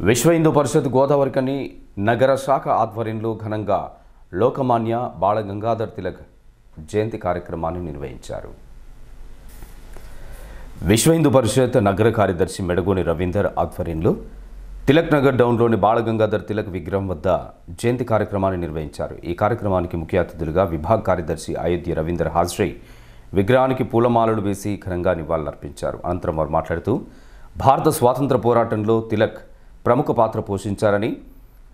విశ్వ హిందూ పరిషత్ గోదావరికని నగర శాఖ ఆధ్వర్యంలో ఘనంగా లోకమాన్య బాల గంగాధర్ తిలక్ జయంతి కార్యక్రమాన్ని నిర్వహించారు. విశ్వ హిందూ పరిషత్ నగర కార్యదర్శి మెడగోని రవీందర్ ఆధ్వర్యంలో తిలక్ నగర్ డౌన్లోని బాల గంగాధర్ తిలక్ విగ్రహం వద్ద జయంతి కార్యక్రమాన్ని నిర్వహించారు. ఈ కార్యక్రమానికి ముఖ్య అతిథులుగా విభాగ కార్యదర్శి అయోధ్య రవీందర్ హాజరై విగ్రహానికి పూలమాలలు వేసి ఘనంగా నివాళులర్పించారు. అనంతరం వారు మాట్లాడుతూ భారత స్వాతంత్ర పోరాటంలో తిలక్ ప్రముఖ పాత్ర పోషించారని,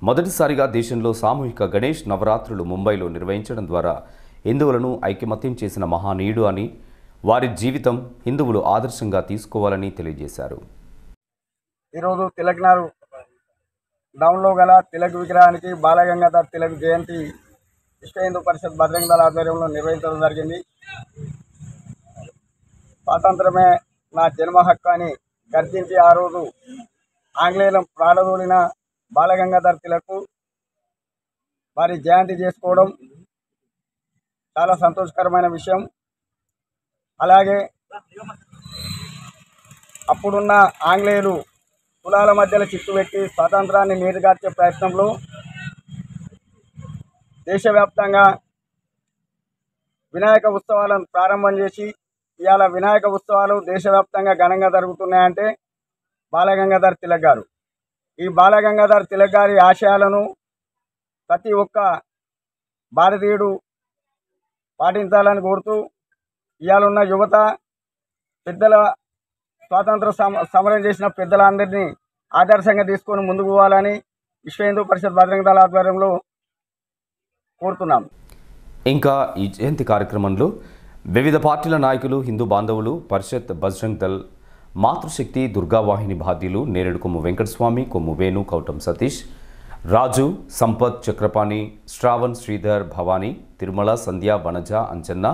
మొదటిసారిగా దేశంలో సామూహిక గణేష్ నవరాత్రులు ముంబైలో నిర్వహించడం ద్వారా హిందువులను ఐకమత్యం చేసిన మహానీయుడు అని, వారి జీవితం హిందువులు ఆదర్శంగా తీసుకోవాలని తెలియజేశారు. ఈరోజు తిలక్ నగర్ డౌన్లో గల తిలక్ విగ్రహానికి బాలగంగాధర్ తిలక్ జయంతి విశ్వ హిందూ పరిషత్ బజరంగ దళ ఆధ్వర్యంలో నిర్వహించడం జరిగింది. స్వాతంత్రమే నా జన్మ హక్కు అని గర్జించి ఆ రోజు ఆంగ్లేయులను ప్రాణదోలిన బాలగంగాధర్ తిలక్ వారి జయంతి చేసుకోవడం చాలా సంతోషకరమైన విషయం. అలాగే అప్పుడున్న ఆంగ్లేయులు కులాల మధ్యలో చిచ్చు పెట్టి స్వాతంత్రాన్ని నీరుగార్చే ప్రయత్నంలో దేశవ్యాప్తంగా వినాయక ఉత్సవాలను ప్రారంభం చేసి ఇవాళ వినాయక ఉత్సవాలు దేశవ్యాప్తంగా ఘనంగా జరుగుతున్నాయంటే బాలగంగాధర్ తిలక్ గారు. ఈ బాలగంగాధర్ తిలక్ గారి ఆశయాలను ప్రతి ఒక్క భారతీయుడు పాటించాలని కోరుతూ ఇవాళ ఉన్న యువత పెద్దల స్వాతంత్ర సమరం చేసిన పెద్దలందరినీ ఆదర్శంగా తీసుకొని ముందుకు పోవాలని విశ్వ హిందూ పరిషత్ బజరంగ దళ ఆధ్వర్యంలో కోరుతున్నాం. ఇంకా ఈ జయంతి కార్యక్రమంలో వివిధ పార్టీల నాయకులు, హిందూ బాంధవులు, పరిషత్, బజరంగ్ దళ్, మాతృశక్తి, దుర్గావాహిని బాధ్యులు నేరేడు కొమ్ము వెంకటస్వామి, కొమ్ము వేణు, కౌటం సతీష్, రాజు, సంపత్, చక్రపాణి, శ్రావణ్, శ్రీధర్, భవానీ, తిరుమల, సంధ్య, వనజ, అంజన్న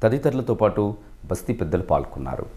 తదితరులతో పాటు బస్తీ పెద్దలు పాల్గొన్నారు.